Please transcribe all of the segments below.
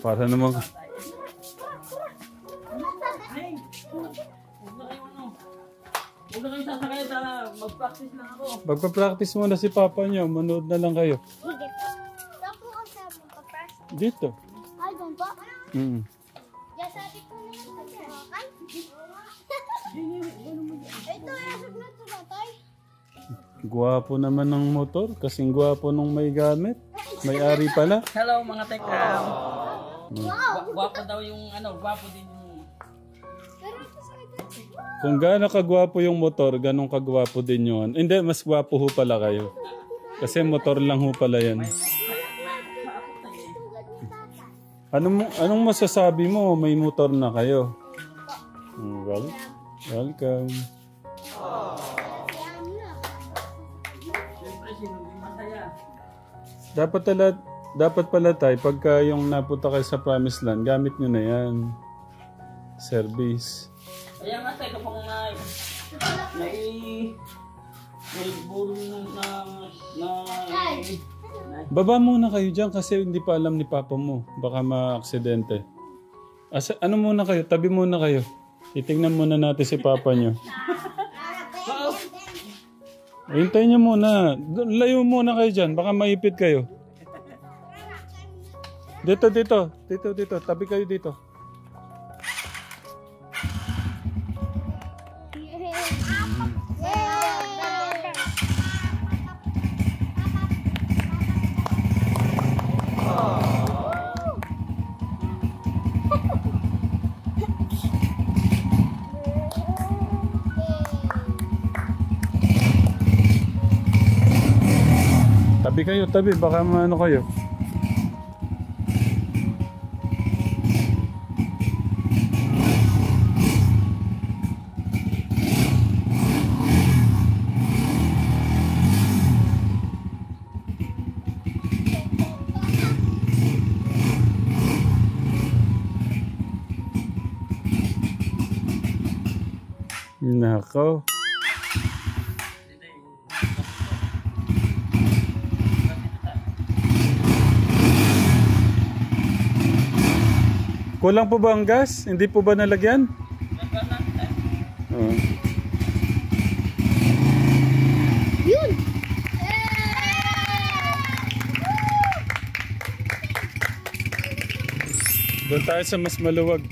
Para naman... Huwag na kayo sasakay sa mag-practice lang ako. Magpa-practice muna si Papa niyo. Manood na lang kayo. Sige. Saan po kasi magpa-practice? Dito. Ay, doon po? Yes, sabi ko na yan. Ay? Ito, asap na ito ba, tay? Gwapo naman ng motor. Kasing gwapo nung may gamit. May-ari pala. Hello mga tekram. Wow! Gwapo daw yung gwapo din yung... Pero ito sa ito. Kung gaano kagwapo yung motor, ganun kagwapo din yun. Hindi, mas gwapo ho pala kayo. Kasi motor lang ho pala yan. Anong masasabi mo? May motor na kayo. Well, welcome. Siyempre, sino yung masaya? Dapat pala tayo, pagka yung napunta kayo sa Promised Land, gamit nyo na yan. Service. Kaya nga tayo kapag may burong na Baba muna kayo dyan kasi hindi pa alam ni Papa mo. Baka ma-aksidente. Ano muna kayo? Tabi muna kayo. Titingnan muna natin si Papa nyo. Hintayin nyo muna. Layo muna kayo dyan. Baka maipit kayo. Dito. Tabi kayo dito. Tabi. Baka maano kayo. Nako. Kulang po ba ang gas? Hindi po ba nalagyan? Yun! Doon tayo sa mas maluwag.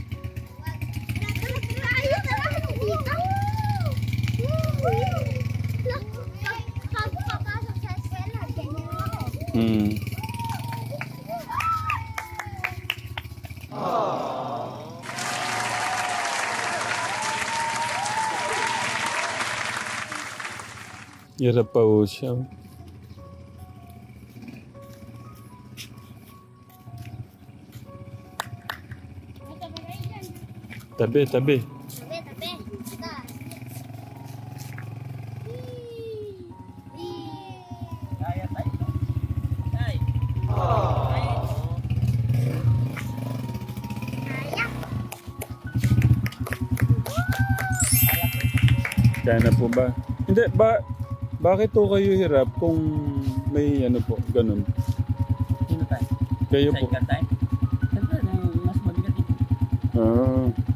Hirap pa po siya. Tabi. Tabi. kaya tayo. Ay. Kaya na po ba? Hindi, bakit po kayo hirap kung may ano po, ganun? Sino tayo? Kayo po. Cycle tayo? Siyempre, mas mabigat ito.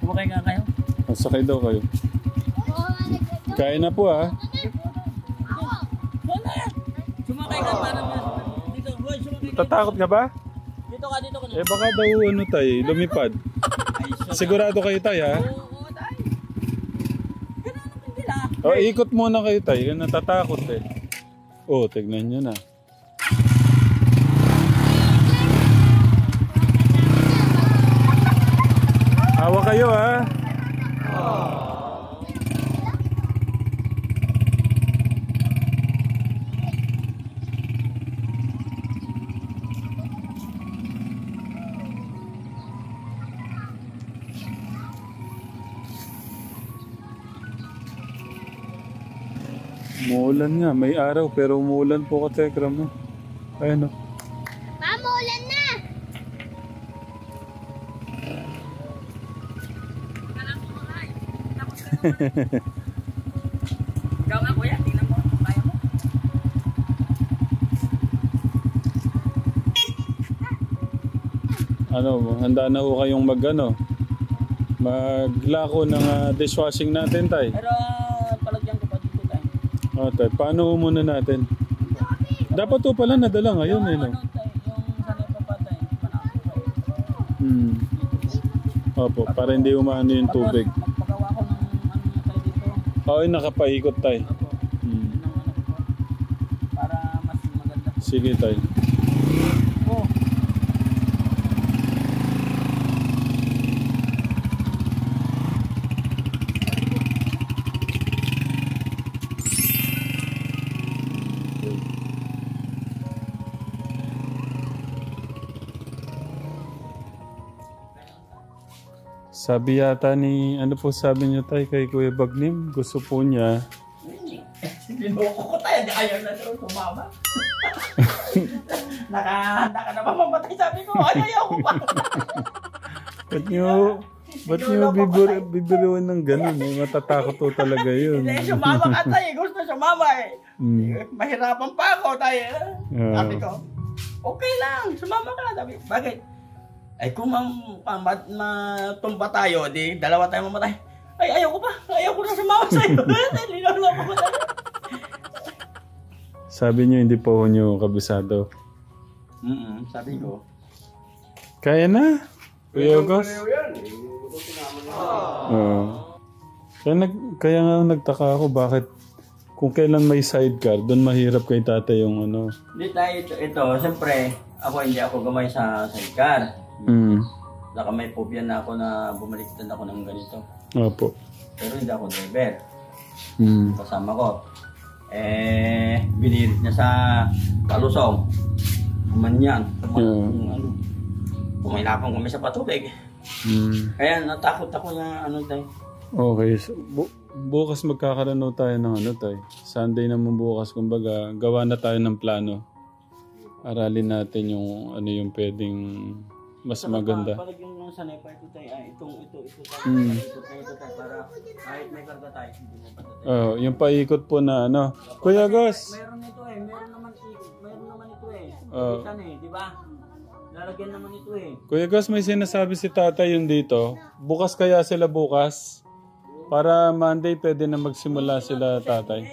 Sumakay nga kayo? Masakay daw kayo. Kaya na po Sumakay ka para dito. Hoy, sumakay ka. Tatakot ka ba? Dito ka. Baka daw ano tayo, lumipad. Sigurado kayo tayo Oo, tayo. Ganun naman nila. Ikot muna kayo tayo, natatakot tignan nyo na. Hawa kayo Umuulan nga, may araw pero umuulan po ka Tekram mo. Ayun Mama, ulan na! Ikaw nga kuya, tingnan mo. Kaya mo. handa na ho kayong maglako ng dishwashing natin, tay. Pero palagyan ko pa dito tayo. Tay, paano ho muna natin? Dapat ho pala nadala ngayon, eh, no? Ano tayo, yung sanay pa pa tayo. Opo, para hindi umano yung tubig. Magpagawa ko ng tayo dito. Oo, nakapaikot, tay. Opo. Para mas maganda. Sige, tay. Oh. Sabi yata ni, ano po sabi niyo, tay, kay Kuya Bagnim, gusto po niya. Binoko ko tayo, di ayaw na doon sumama. Nakahanda ka na ba mamatay, sabi ko, ayaw ko pa. Ba't niyo bibiruin ng ganun, eh? Matatakot po talaga yun. Hindi, sumama ka tayo, gusto sumama eh. Mahirapan pa ako tayo. Sabi ko, okay lang, sumama ka. Sabi, bakit? Ay kung matumba tayo, di dalawa tayo mamatay. Ay, ayaw ko pa. Ayaw ko na sumama sa'yo. Niloloko ko tayo. Sabi niyo, hindi po niyo kabisado. Sabi ko. Kaya na? Kuya August? Kaya nga nagtaka ako bakit kung kailan may sidecar, doon mahirap kay tatay yung ano. Hindi tayo ito, siyempre, hindi ako gamay sa sidecar. Saka may phobia na ako na bumaliktad ako ng ganito. Opo. Pero hindi ako driver. Kasama ko. Binirit niya sa kalusong. Kumanyan. Kumailapang kami sa patubig. Kaya natakot ako na tayo. Okay. So, bukas magkakaroon tayo ng tayo. Sunday naman bukas. Kumbaga, gawa na tayo ng plano. Aralin natin yung yung pwedeng mas maganda. Palag yung sanay pa ito tayo. Ito tayo. Para kahit may karga tayo, hindi mo pa yung paikot po na Kuya Gus! Meron ito eh. Meron naman ito eh. Ikan eh, di ba? Lalagyan naman ito eh. Kuya Gus, may sinasabi si tatay yung dito. Bukas kaya sila bukas? Para Monday pwede na magsimula sila tatay.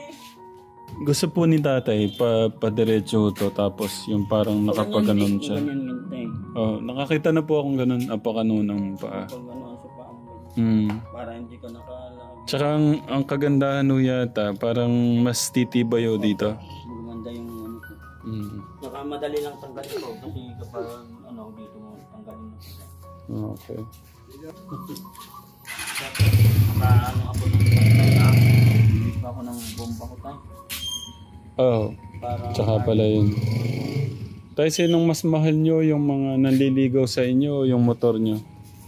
Gusto po ni tatay pa-diretso to tapos yung parang nakapaganon siya. Nakakita na po akong ganun, apakanunang paa. Para hindi ka nakalag. Tsaka ang kagandahan ho yata, parang mas titibay ho dito. Maganda yung Saka madali lang tanggalin ko kasi kapag dito mo tanggalin mo. Okay. Ako ng pa ako ng bomba ko tayo. Tsaka pala yun. Tayo, sinong mas mahal nyo? Yung mga nanliligaw sa inyo o yung motor nyo?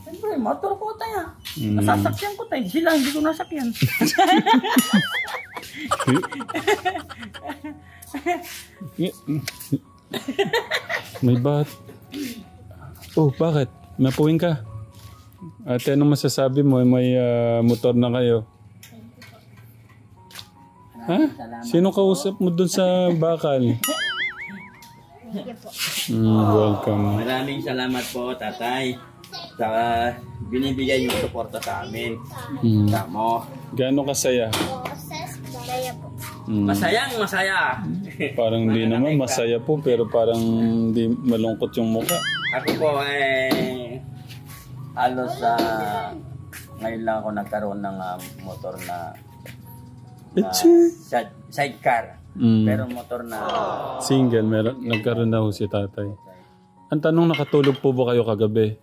Siyempre, motor ko tayo. Nasasakyan ko tayo. Sila, hindi ko nasakyan. May bat. Bakit? Napuwing ka? Ate, anong masasabi mo? May motor na kayo. Ha? Sino kausap mo dun sa bakal? Welcome. Maraming salamat po, tatay. Sa binibigay yung suporta sa amin. Tamo. Gaano kasaya? Masaya po. Masaya. Parang hindi naman masaya po, pero parang hindi malungkot yung mukha. Ako po halos ngayon lang ako nagkaroon ng motor na sidecar. Pero motor na single, nagkaroon na ho si tatay. Ang tanong, nakatulog po ba kayo kagabi?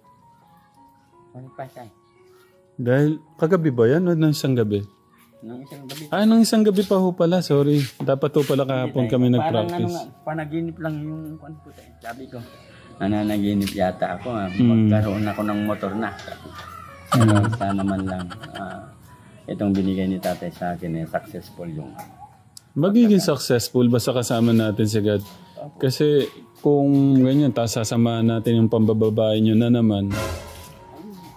Dahil kagabi ba yan o nang isang gabi? Nang isang gabi. Nang isang gabi pa ho pala, sorry. Dapat ho pala kahapon kami nag-practice. Panaginip lang yung kwan po tayo. Sabi ko, nananaginip yata ako. Magkaroon ako ng motor na. Sana man lang itong binigay ni tatay sa akin successful yung magiging successful basta kasama natin si God. Kasi kung ganyan, sasamahan natin yung pambababae nyo na naman.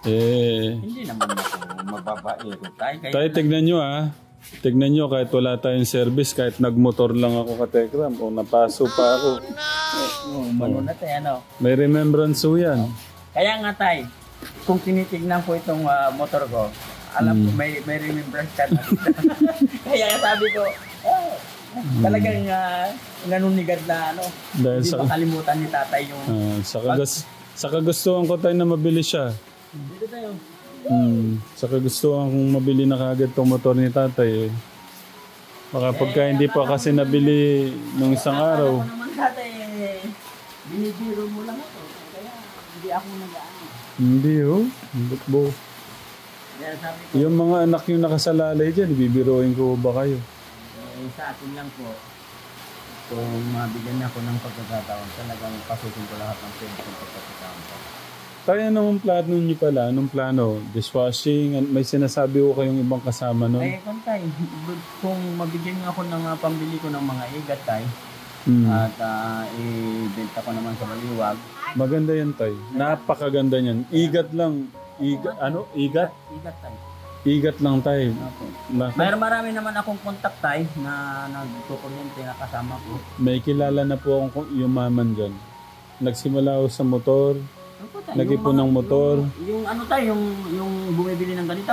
Hindi naman ako mababae ko tayo. Tayo, tignan nyo Tignan nyo, kahit wala tayong service, kahit nagmotor lang ako ka-Tekram o napaso pa ako. Mano na tayo, May remembrance ho yan. Kaya nga tay, kung tinitignan ko itong motor ko, alam ko may remembrance ka na. Kaya sabi ko, talagang nanunigad na ano. Dahil Hindi makalimutan ni tatay yung... sa kagustuhan ko tayo na mabili siya. Dito tayo. Sa kagustuhan kong mabili na kagad tong motor ni tatay eh. Baka pagka hindi pa kasi nabili nung isang araw. Ako naman tatay, binibiro mo lang ako. Kaya hindi ako nag-ano. Hindi bukbo. Kaya sabi ko, Yung mga anak yung nakasalalay dyan, bibiroin ko ba kayo? sa akin lang po, kung mabigyan niya ako ng pagkakataon, talagang pasukin ko lahat ng pagkakataon ko. Tayo anong plano niyo pala? Anong plano? Dishwashing? May sinasabi ko kayong ibang kasama nun? Eh, tay, kung mabigyan niya ako ng pambili ko ng mga igat, tay, at ibenta ko naman sa Baliwag. Maganda yan, tay. Napakaganda niyan. Igat lang. Ano? Igat? Igat, tay. Igat lang, tay. Mayroon marami naman akong contact, tay, na nagkukuryente na kasama ko. May kilala na po akong yumaman dyan. Nagsimula ako sa motor. Nag-ipon ng motor. Yung ano tayo, yung bumibili ng ganito,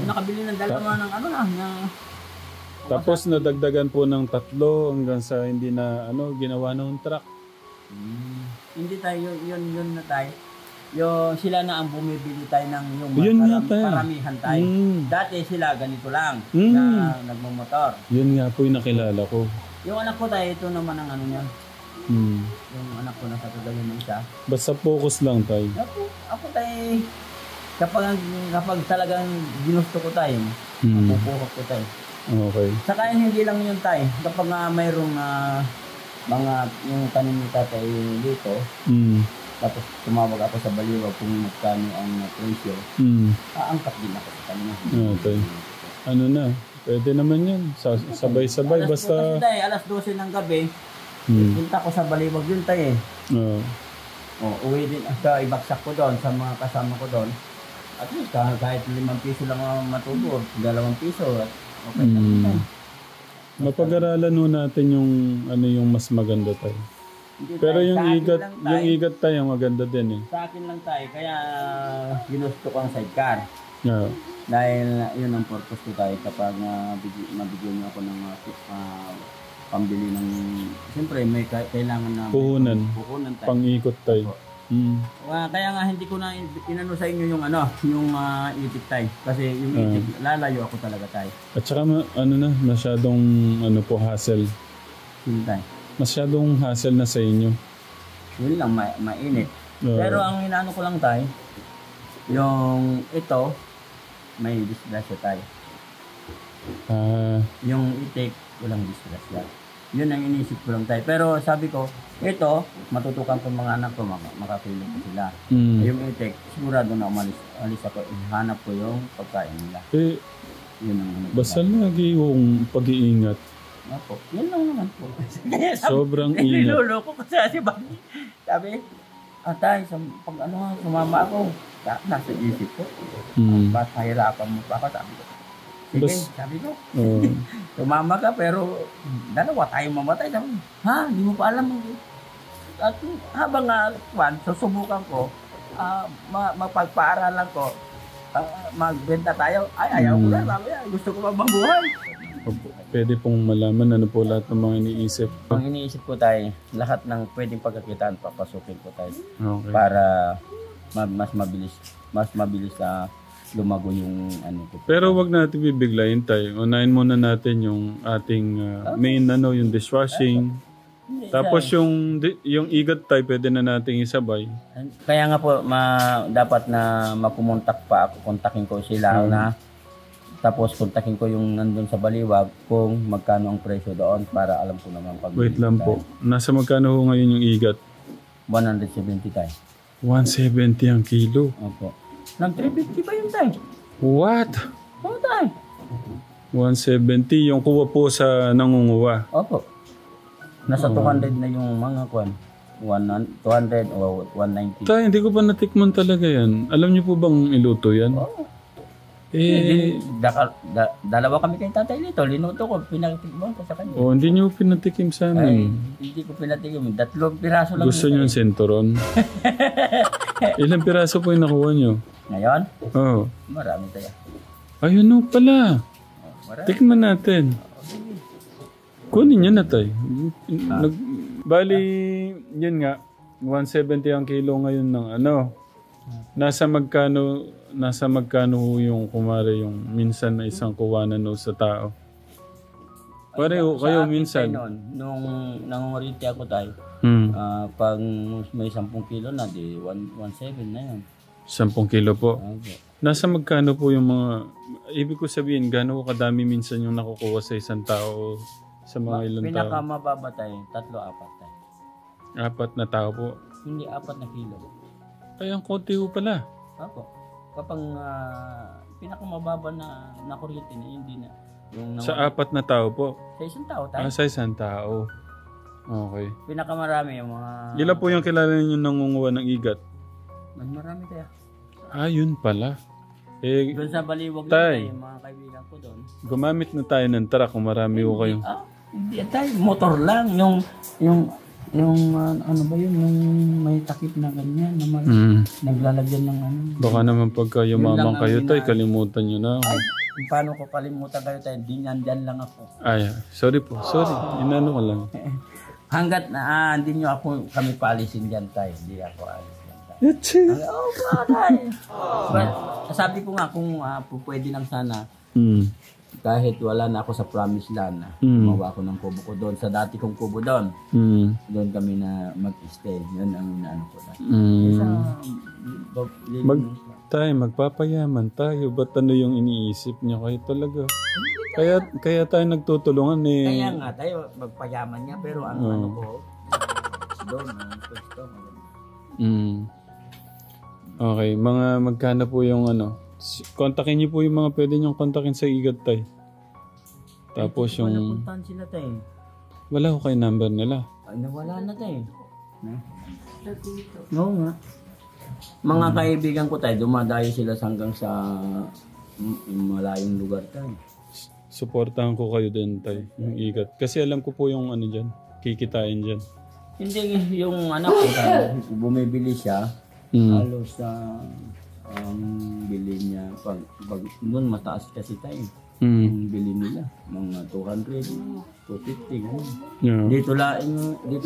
nakabili ng dalawa ng ano na. Tapos nadagdagan po ng 3 hanggang sa hindi na ginawa ng truck. Hindi tayo, yun na tayo. Sila na ang bumibili tayo ng yung paramihan tayo. Dati sila ganito lang, na nagmamotor. Yun nga po yung nakilala ko. Yung anak ko tayo, ito naman ang ano niya. Yung anak ko nasa Tugayan ng isa. Basta focus lang tayo. Ako tayo, kapag talagang ginusto ko tayo, pupuhok ko tayo. Okay. Saka hindi lang yun tayo, kapag mayroong mga yung tanim ni tatay dito, tapos tumawag ako sa Baliwag kung magkano ang presyo, aangkat din ako sa kanya. Okay. Ano na, pwede naman yan. Sabay-sabay, basta... Kasi alas 12 ng gabi, punta ko sa Baliwag yun tayo eh. Uwi din, ibaksak ko doon sa mga kasama ko doon. At least kahit 5 piso lang matubod, 2 piso. At okay lang. Mapag-aralan nun natin yung mas maganda tayo. Pero yung igat tayo maganda din eh. Sa akin lang tayo, kaya ginusto ko ang sidecar. Yeah. Dahil yun ang purpose ko tayo kapag mabigyan niyo ako ng pambili ng, siyempre may kailangan na puhunan tayo. Pang-ikot tayo. Kaya nga hindi ko na inano sa inyo yung itik tayo. Kasi yung itik, lalayo ako talaga tayo. At saka masyadong hassle. Yun tayo. Masyadong hassle na sa inyo. Yun lang, mainit. Pero ang inaano ko lang tayo, yung ito, may disgrasya tayo. Yung itik, walang disgrasya. Yun ang inisip ko lang tayo. Pero sabi ko, ito, matutukan ko mga anak ko, makapiling ko sila. Yung itik, sigurado na alis ako, hanap ko yung pagkain nila. Yun ang basta lagi yung pag-iingat. Opo, yun lang naman po. Sobrang ingat. Niloloko ko sa si Bobby. Sabi, atay, pag sumama ako, nasa isip ko. Ba't mahirapan mo pa ako, sabi ko. Sige, sabi ko. Sumama ka, pero dalawa tayong mamatay. Sabi, hindi mo pa alam. At habang susubukan ko, mapagpaaralan ko, magbenta tayo, ayaw ko na, sabi, gusto ko pa mabuhay. Pwede pong malaman ano po lahat ng mga iniisip. Ang iniisip ko tayo, lahat ng pwedeng pagkakitaan, papasukin ko tayo. Okay. Para mas mabilis lumago yung ano ko. Pero wag natin bibiglayin tayo. Unahin muna natin yung ating main yung dishwashing. Tapos yung igat tayo, pwede na nating isabay. Kaya nga po, dapat na mapumuntak pa ako, kontakin ko sila na. Tapos kontakin ko yung nandun sa Baliwag kung magkano ang presyo doon para alam ko naman pag... Wait lang po. Nasa magkano ho ngayon yung igat? 170 tayo. 170 ang kilo? Opo. Nang 350 ba yun tayo? What? Oo tayo. 170 yung kuha po sa nangunguha? Opo. Nasa 200 na yung mga kwan. 200 o 190. Tayo, hindi ko pa natikman talaga yan. Alam niyo po bang iluto yan? Oo. Dalawa kami kay tatay nito. Linuto ko, pinatikim ko sa kanya. Hindi niyo pinatikim sa amin. Hindi ko pinatikim. 3 piraso lang. Gusto niyo yung senturon? Ilang piraso po yung nakuha nyo? Ngayon, Oo. marami tayo. Ayun o pala. Marami. Tikman natin. Kunin nyo na tayo. Bali, yun nga, 170 ang kilo ngayon ng ano. Nasa magkano ho yung kumare yung minsan na isang kuwanan no sa tao? Pareho kayo minsan. Nung nangunguriti ako tayo, pag may 10 kilo na, di 1.7 na yun. 10 kilo po. Okay. Nasa magkano po yung mga, ibig ko sabihin, gaano kadami minsan yung nakukuha sa isang tao sa mga ilang tao? Pinakamababa tayo, 3-4 tayo. 4 na tao po. Hindi 4 na kilo. Ay, ang konti ho pala. Ako. Kapag pinakamababa na kuryente na, hindi na. Yung Sa 4 na tao po. Sa isang tao tayo. Sa isang tao. Okay. Pinakamarami yung mga... Ilan po yung kilala ninyo nangunguha ng igat? Mas marami tayo. Ah, yun pala. Eh, Doon sa Baliwag Tay. lang tayo, yung mga kaibigan ko doon. gumamit na tayo ng truck kung marami ho kayo. Hindi tayo. Motor lang. Yung ano ba yun? Yung may takip na ganyan. Na naglalagyan ng ano. Baka naman pagka yumaman lang ang kayo tayo, kalimutan nyo na ako. Paano ko kalimutan kayo tayo? Di nandyan lang ako. Ay, sorry po. Sorry. Inano ko lang. Hanggat na hindi nyo kami paalisin dyan tayo. Hindi ako alis dyan tayo. Oh, tayo. But, sabi ko nga kung pwede lang sana kahit wala na ako sa promised land, gumawa ako ng kubo ko doon. Sa dati kong kubo doon. Doon kami na mag-stay. Yun ang inaano ko tayo. Magpapayaman tayo. Ba't ano yung iniisip niya kayo talaga? Kaya tayo nagtutulungan eh. Kaya nga tayo, magpayaman niya. Pero ang ano ko, doon, ang gusto. Okay, mga magkano po yung ano? Kontakin niyo po yung mga pwede niyong kontakin sa igat tayo. Tapos yung... Napuntahan sila tayo. Wala ko kayo number nila. Ay, nawala na tayo. Oo nga. Mga kaibigan ko tayo, dumadayo sila hanggang sa malayong lugar tayo. Suportahan ko kayo din tayo, yung igat. Kasi alam ko po yung ano dyan, kikitain dyan. Hindi, yung anak ko tayo, bumibili siya, halos ang bili niya, pag doon mataas kasi tayo. Ang bili nila, mga 200, 250, gano'n. Yeah. Dito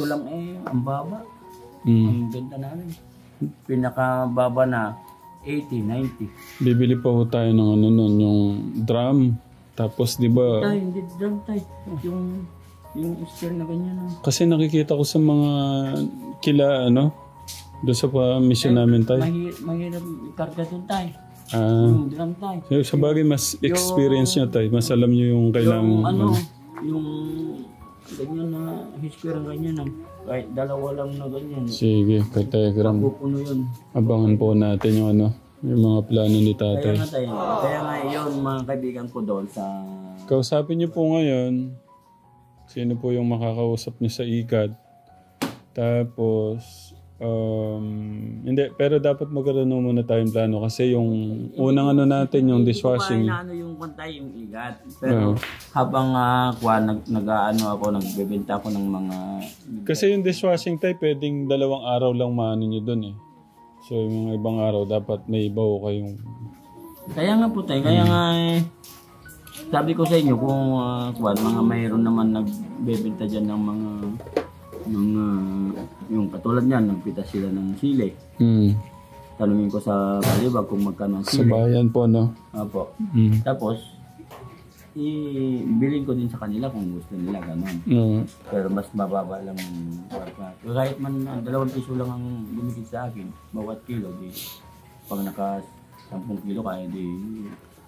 lang ang baba. Ang benta namin. Pinakababa na 80, 90. Bibili pa po tayo ng ano nun, yung drum. Tapos di ba? Tayo, hindi drum tayo. Yung stair na ganyan. Kasi nakikita ko sa mga doon sa mission namin tayo. Mahirap ikarga doon tayo. Yung drum tayo. Sa bagay, mas experience nyo tayo. Mas alam nyo yung kailangan. Yung ganyan na hispirang ganyan. Kahit dalawa lang na ganyan. Sige, ka-telegram. Pupuno yun. Abangan po natin yung yung mga plano ni tatay. Kaya nga yun, mga kaibigan ko doon sa... Kausapin niyo po ngayon, sino po yung makakausap niyo sa ikat. Tapos, hindi, pero dapat magkaroon muna tayong plano kasi yung unang natin, yung dishwashing. Hindi ko yung pantay, yung igat. Pero habang nagbebenta ako ng mga... Kasi yung dishwashing tayo, pwedeng 2 araw lang maano nyo dun eh. So yung mga ibang araw, dapat may iba o kayong... Kaya nga po tayo, kaya nga sabi ko sa inyo kung mga mayroon naman nagbebenta dyan ng mga yung katulad niyan, nagpita sila ng sili. Tanungin ko sa Baliwag kung magkano ang sili. Sa bayan po, no? Opo. Tapos, ibilin ko din sa kanila kung gusto nila, gano'n. Pero mas mababa lang kahit man 2 piso lang ang bumigit sa akin, bawat kilo, di, pag naka 10 kilo kaya di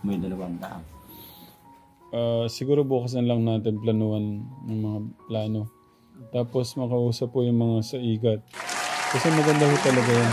may 200. Siguro bukas na lang natin planuhan ng mga plano. Tapos makausap po yung mga sa igat. Kasi maganda po talaga yan.